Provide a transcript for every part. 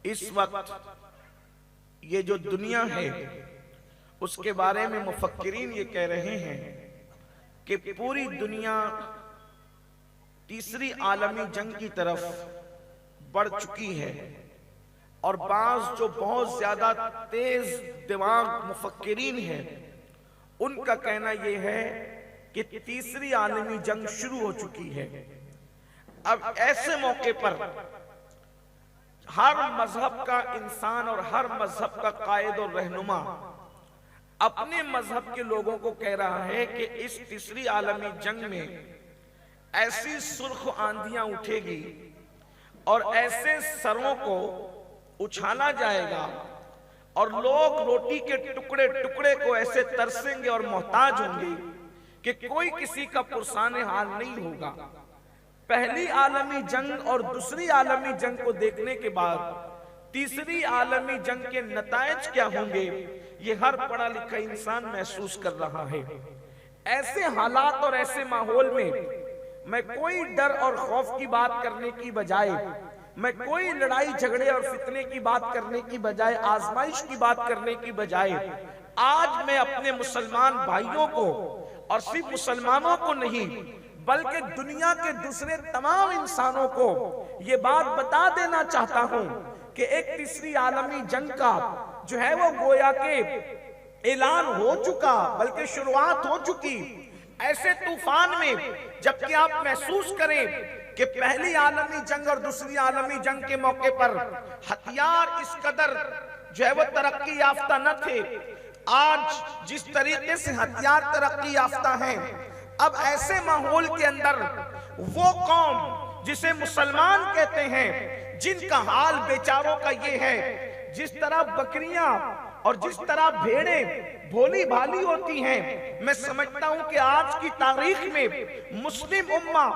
इस वक्त ये जो दुनिया है उसके बारे में मुफक्किरीन ये कह रहे हैं कि पूरी दुनिया तीसरी आलमी जंग की तरफ बढ़ चुकी है। और बाज जो बहुत ज्यादा तेज दिमाग मुफक्किरीन हैं उनका कहना यह है कि तीसरी आलमी जंग शुरू हो चुकी है। अब ऐसे मौके पर हर मजहब का इंसान और हर मजहब का कायद और रहनुमा अपने मजहब के लोगों को कह रहा है कि इस तीसरी आलमी जंग में ऐसी सुर्ख आंधियां उठेगी और ऐसे सरों को उछाला जाएगा और लोग रोटी के टुकड़े टुकड़े को ऐसे तरसेंगे और मोहताज होंगे कि कोई किसी का पुरसाने हाल नहीं होगा। पहली आलमी जंग और दूसरी आलमी जंग को देखने के बाद तीसरी आलमी जंग के नतायज क्या होंगे ये हर पढ़ा लिखा इंसान महसूस कर रहा है। ऐसे हालात और ऐसे माहौल में मैं कोई डर और खौफ की बात करने की बजाय, मैं कोई लड़ाई झगड़े और फितने की बात करने की बजाय, आजमाइश की बात करने की बजाय आज मैं अपने मुसलमान भाइयों को और सिर्फ मुसलमानों को नहीं बल्कि दुनिया के दूसरे तमाम इंसानों को ये बात बता देना चाहता हूं कि एक तीसरी आलमी जंग का जो है वो गोया के ऐलान हो चुका, बल्कि शुरुआत हो चुकी। ऐसे तूफान में जबकि आप महसूस करें कि पहली आलमी जंग और दूसरी आलमी जंग के मौके पर हथियार इस कदर जो है वो तरक्की याफ्ता न थे, आज जिस तरीके से हथियार तरक्की याफ्ता हैं, अब ऐसे माहौल के अंदर वो कौम जिसे मुसलमान कहते हैं, जिनका हाल बेचारों का ये है, जिस तरह बकरियां और जिस तरह भेड़ें भोली भाली होती हैं, मैं समझता हूं कि आज की तारीख में मुस्लिम उम्मा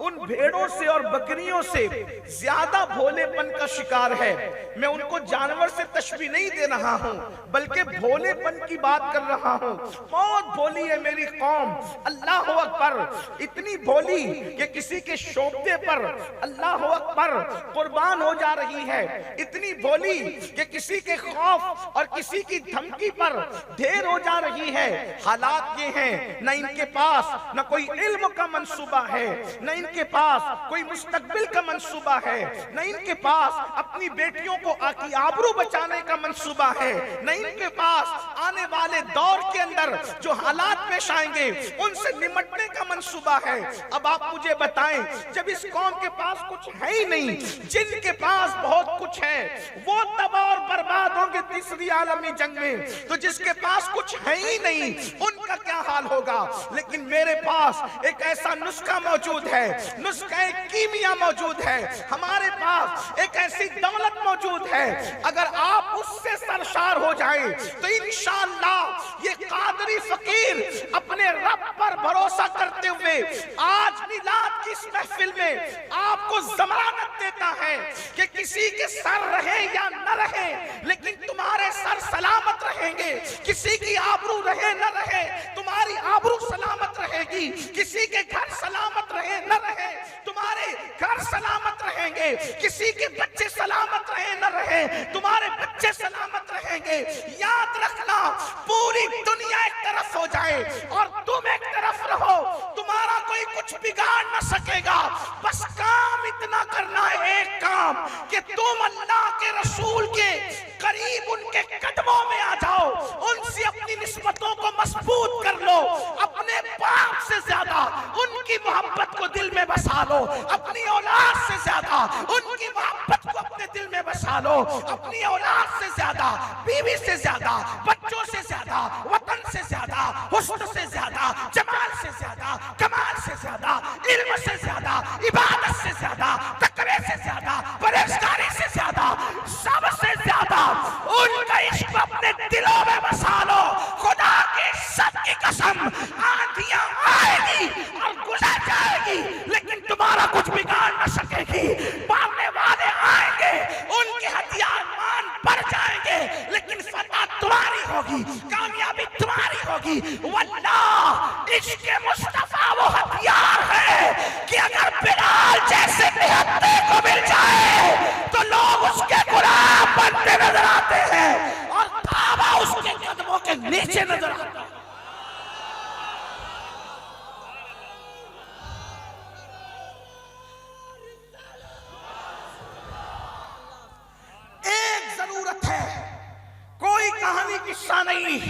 उन भेड़ों से और बकरियों से ज्यादा भोलेपन का शिकार है। मैं उनको जानवर से तशबीह नहीं दे रहा हूं बल्कि भोलेपन की बात कर रहा हूं। बहुत भोली है मेरी कौम, अल्लाह अकबर, इतनी भोली कि किसी के शोबे पर अल्लाह अकबर कुर्बान हो जा रही है, इतनी भोली कि किसी के खौफ और किसी की धमकी पर ढेर हो जा रही है। हालात ये हैं, न इनके पास न कोई इल्म का मंसूबा है, न इनके पास कोई मुस्तकबिल का मंसूबा है, न इनके पास अपनी बेटियों को आकी आबरू बचाने का मंसूबा है, न इनके पास आने वाले दौर के अंदर जो हालात पेश आएंगे उनसे निमटने का मंसूबा है। अब आप मुझे बताएं, जब इस कौम के पास कुछ है ही नहीं, जिनके पास बहुत कुछ है वो तबाह और बर्बाद होंगे तीसरी आलमी जंग में, तो जिसके पास कुछ है ही नहीं उनका क्या हाल होगा। लेकिन मेरे पास एक ऐसा नुस्खा मौजूद है, नुस्खा एक कीमिया मौजूद है, हमारे पास एक ऐसी दौलत मौजूद है, अगर आप उससे सरशार हो जाएं तो इंशाअल्लाह ये कादरी फकीर अपने रब पर भरोसा करते हुए आज मिलाद की इस महफिल में आपको जमानत देता है कि किसी के सर रहे या न रहे लेकिन तुम्हारे सर सलामत रहेंगे, किसी की आबरू रहे न रहे तुम्हारी आबरू सलामत रहेगी, किसी के घर सलामत रहे न रहे तुम्हारे घर सलामत रहेंगे, किसी के बच्चे सलामत रहे न रहे तुम्हारे बच्चे सलामत रहेंगे। याद रखना, पूरी दुनिया एक तरफ हो जाए और तुम एक तरफ रहो, तुम्हारा कोई कुछ बिगाड़ न सकेगा। बस काम इतना करना है, एक काम कि तुम अल्लाह के रसूल के करीब उनके कदमों में आ जाओ, उनसे अपनी निस्बतों को मजबूत कर लो, अपने बाप से ज्यादा उनकी मोहब्बत को दिल में बसा लो, अपनी औलाद से ज्यादा उनकी मोहब्बत को अपने दिल में बसा लो, अपनी औलाद से ज्यादा, बीवी से ज्यादा, बच्चों से ज्यादा, वतन से ज्यादा, हुस्न से ज्यादा, जमाल से ज्यादा, कमाल से ज्यादा, इल्म से ज्यादा, इबादत से ज्यादा, तकवे से ज्यादा, परहेजगारी से ज्यादा, सबसे ज्यादा उनका इश्क अपने दिलों में बसा लो। खुदा की सत की कसम, आंधियां आएगी और गुजर जाएगी लेकिन तुम्हारा कुछ बिगाड़ न सकेगी। मारने वाले आएंगे, उनके हथियार मान बढ़ जाएंगे लेकिन फतह तुम्हारी होगी, कामयाबी तुम्हारी होगी। वल्लाह इश्क मुस्तफा वो हथियार है कि अगर बिलाल जैसे निहत्ते को मिल जाए तो नीचे नजर आता है। एक जरूरत है, कोई कहानी किस्सा नहीं,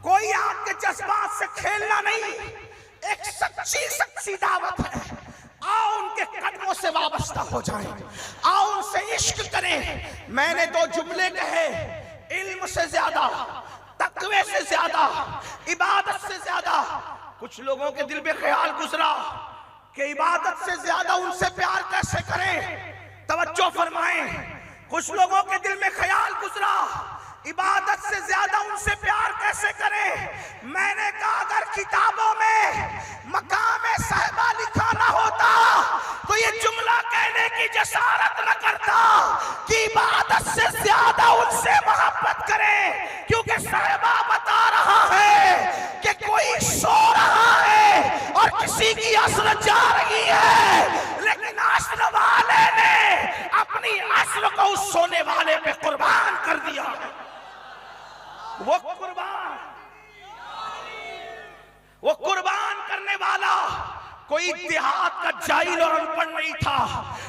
कोई आपके जज्बात से खेलना नहीं, एक सच्ची सच्ची दावत है। आओ उनके कदमों से वाबस्ता हो जाएं, आओ उनसे इश्क करें। मैंने दो जुमले कहे, इल्म से ज्यादा, तकवे से ज्यादा, इबादत से ज्यादा। कुछ लोगों के दिल में ख्याल गुजरा कि इबादत से ज्यादा उनसे प्यार कैसे करें, तवज्जो फरमाएं। कुछ लोगों के दिल में ख्याल गुजरा इबादत से ज्यादा उनसे प्यार कैसे करें। मैंने कहा अगर किताबों में मकाम साहिबा लिखा ना होता तो ये जुमला कहने की जसारत न करता कि इबादत से ज्यादा उनसे मोहब्बत करें, क्योंकि साहिबा बता रहा है कि कोई सो रहा है और किसी की असर जा रही है, लेकिन असर वाले ने अपनी असर को उस सोने वाले पे कुर्बान कर दिया। वो कुर्बान करने वाला कोई देहात का जाहिल और अनपढ़ नहीं था।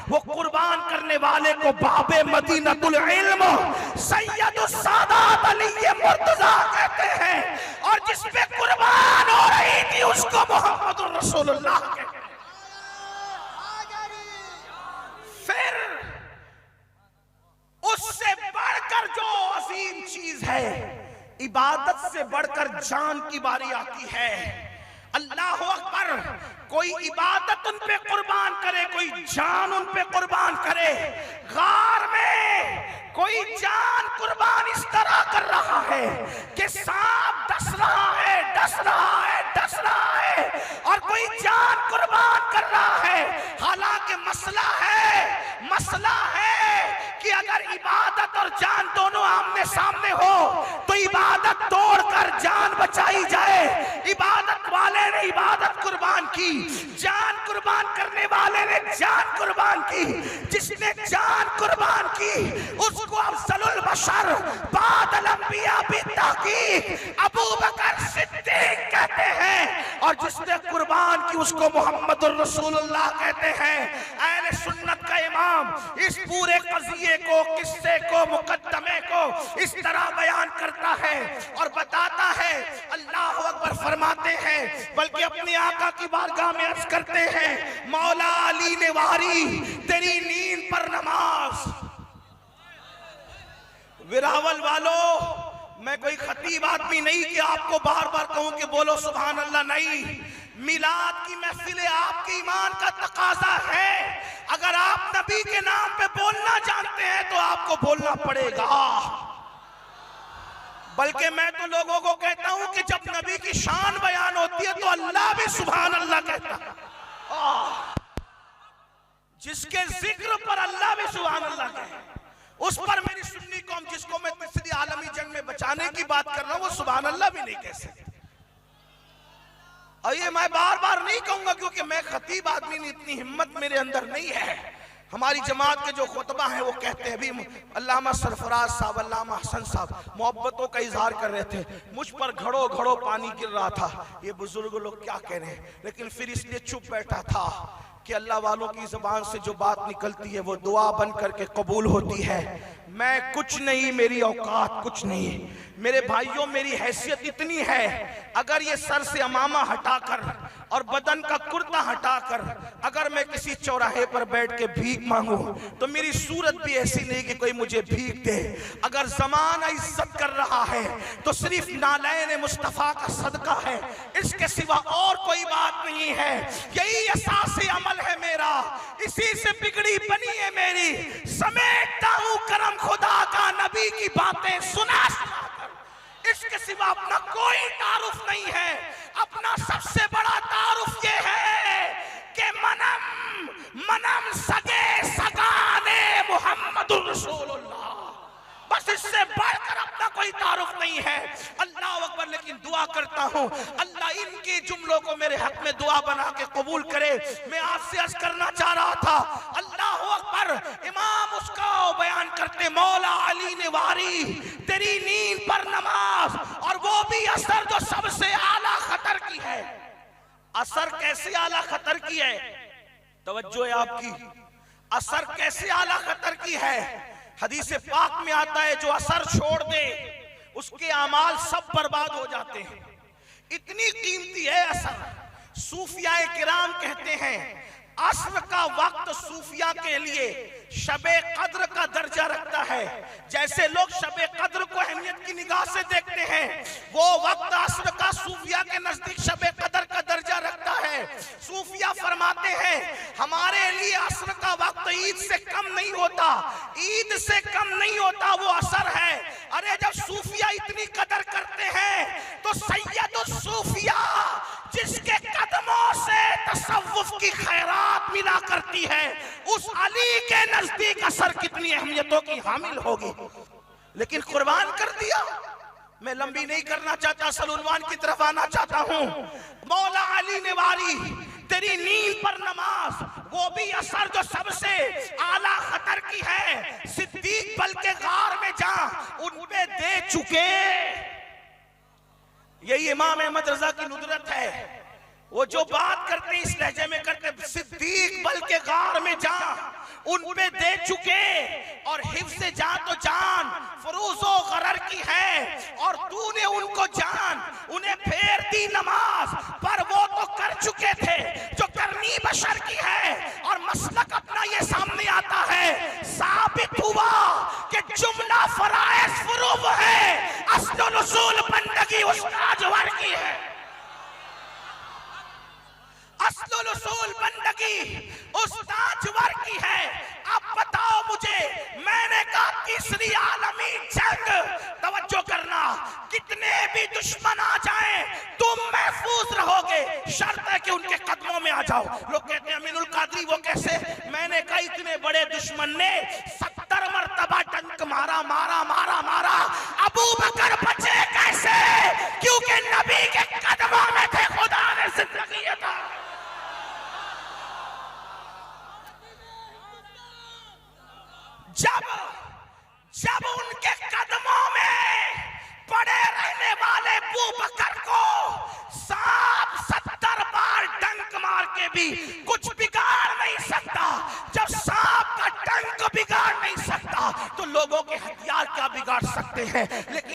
वो कुर्बान करने वाले को बाबे मदीनतुल इल्म सैयदुस सादात अली मुर्तजा कहते हैं, और जिस पे कुर्बान हो रही थी उसको मोहम्मदुर रसूलुल्लाह कहते हैं। फिर उससे बढ़कर जो अजीम चीज है, इबादत से बढ़कर जान की बारी आती है। अल्लाह अकबर। कोई इबादत उन पे कुर्बान करे, कोई जान उन पे कुर्बान करे। गार में कोई जान कुर्बान इस तरह कर रहा है कि सांप डस रहा है, डस रहा है, डस रहा है, और कोई जान कुर्बान कर रहा है। हालांकि मसला है कि अगर इबादत और जान दोनों आमने सामने हो तो इबादत तोड़कर जान बचाई जाए। इबादत वाले ने इबादत कुर्बान की, जान कुर्बान करने वाले ने जान कुर्बान की। जिसने जान कुर्बान की उसको अफजलुल बशर बादल अंबिया बित्ताकीक अबू बकर सिद्दीक कहते हैं, और जिसने कुर्बान की उसको मोहम्मदुर रसूलुल्लाह कहते हैं। अहले सुन्नत का इमाम इस पूरे कज़िये को, किस्से को, मुकद्दमे को इस तरह बयान करता है और बताता है। अल्लाह अकबर फरमाते हैं, बल्कि अपने आका की बारगाह में अर्ज करते हैं, मौला अली ने वारी तेरी नींद पर नमाज। विरावल वालों, मैं कोई खतीब आदमी नहीं कि आपको बार बार कहूं कि बोलो सुभान अल्लाह, नहीं। मिलाद की महफिल आपके ईमान का तकाजा है। अगर आप नबी के नाम पे बोलना जानते हैं तो आपको बोलना पड़ेगा। बल्कि मैं तो लोगों को कहता हूं कि जब नबी की शान बयान होती है तो अल्लाह भी सुभान अल्लाह कहता है। जिसके जिक्र पर अल्लाह भी सुभान अल्लाह कहे, उस पर मेरी सुन्नी कौम, जिसको मैं तीसरी आलमी जंग में बचाने की बात कर रहा हूं, वो सुभान अल्लाह भी नहीं कह सकते। और ये मैं बार बार नहीं कहूंगा क्योंकि मैं खतीब आदमी नहीं, इतनी हिम्मत मेरे अंदर नहीं है। हमारी जमात के जो खुतबा हैं वो कहते हैं, अभी अल्लामा सरफराज साहब, अल्लामा हसन साहब मोहब्बतों का इजहार कर रहे थे, मुझ पर घड़ो घड़ो पानी गिर रहा था। ये बुजुर्ग लोग क्या कह रहे हैं, लेकिन फिर इसलिए चुप बैठा था कि अल्लाह वालों की जबान से जो बात निकलती है वो दुआ बन करके कबूल होती है। मैं कुछ नहीं, मेरी औकात कुछ नहीं। मेरे भाइयों, मेरी हैसियत इतनी है, अगर ये सर से अमामा हटाकर और बदन का कुर्ता हटाकर अगर मैं किसी चौराहे पर बैठ के भीख मांगू तो मेरी सूरत भी ऐसी नहीं कि कोई मुझे भीख दे। अगर जमाना इज्जत कर रहा है तो सिर्फ नालैन मुस्तफा का सदका है, इसके सिवा और कोई बात नहीं है। यही असासे अमल है मेरा, इसी से बिगड़ी बनी है मेरी। समेटता हूं करम खुदा का नबी की बातें सुना सुनाकर, इसके सिवा अपना कोई तारुफ नहीं है। अपना सबसे बड़ा तारुफ ये है कि मनम सगे सगाने मुहम्मदुर रसूलुल्लाह, बस इससे बढ़कर अपना कोई तारुफ नहीं है। अल्लाह अकबर। लेकिन दुआ करता हूं अल्लाह इनके जुमलों को मेरे हक में दुआ बना के कबूल करे। मैं आपसे अर्ज करना चाह रहा था, अल्लाह अकबर। इमाम उसका बयान करते, मौला अली ने वारी तेरी नींद पर नमाज, और वो भी असर जो सबसे आला खतर की है। असर कैसे आला खतर की है? तवज्जो है आपकी, असर कैसे आला खतर की है? हदीस पाक में आता है जो असर छोड़ दे उसके अमाल सब बर्बाद हो जाते हैं। इतनी कीमती है असर। सूफिया किराम कहते हैं असर का वक्त सूफिया के लिए शबे कद्र का दर्जा रखता है। जैसे लोग शबे कद्र को अहमियत की निगाह से देखते हैं, वो वक्त असर का सूफिया के नजदीक शबे कद्र का दर्जा रखता है। सूफिया फरमाते हैं हमारे लिए असर का वक्त ईद से कम नहीं होता, ईद से कम नहीं होता, वो असर है। अरे जब सूफिया इतनी कदर करते हैं तो सैयद सूफिया जिसके कदमों से तसव्वुफ की खैरात मिला करती है, उस अली के नजदीक असर कितनी अहमियतों की हामिल होगी। लेकिन कुर्बान कर दिया। मैं लंबी नहीं करना चाहता, असल उन्वान की तरफ आना चाहता हूं। मौला अली ने वारी तेरी नींद पर नमाज, वो भी असर जो सबसे आला खतर की है। सिद्दीक बल के गार में जा उन पे दे चुके। यही इमाम अहमद रजा की नुदरत है। वो जो बात करते इस लहजे में करते, सिद्दीक बल के गार में जा उन पे दे चुके, और हिफ्ज़ जा तो जान फरूज़ो गरर की है, और तूने उनको जान उन्हें फेर दी नमाज, पर वो तो कर चुके थे जो करनी बशर की है। और मसलक अपना ये सामने आता है, साबित हुआ कि जुमला फराइज़ फुरूज़ है, अस्ल उसूल बंदगी उस ताजवर की है। अस्ल उसूल बंदगी उस ताजवर की है। अब बताओ मुझे, मैंने कहा तीसरी आलमी जंग, तवज्जो करना, कितने भी दुश्मन आ जाएं तुम महफूज रहोगे, शर्त है कि उनके कदमों में आ जाओ। लोग कहते हैं अमीनुल कादरी वो कैसे? मैंने कहा इतने बड़े दुश्मन ने 70 मरतबा डंक मारा मारा मारा मारा, अबू बकर बचे कैसे? क्योंकि नबी के कदमों में थे, खुदा ने जिंदगी अता। जब उनके कदमों में पड़े रहने वाले अबू बकर को सांप 70 बार डंक मार के भी कुछ बिगाड़ नहीं सकता, जब सांप का डंक बिगाड़ नहीं सकता तो लोगों के हथियार क्या बिगाड़ सकते हैं? लेकिन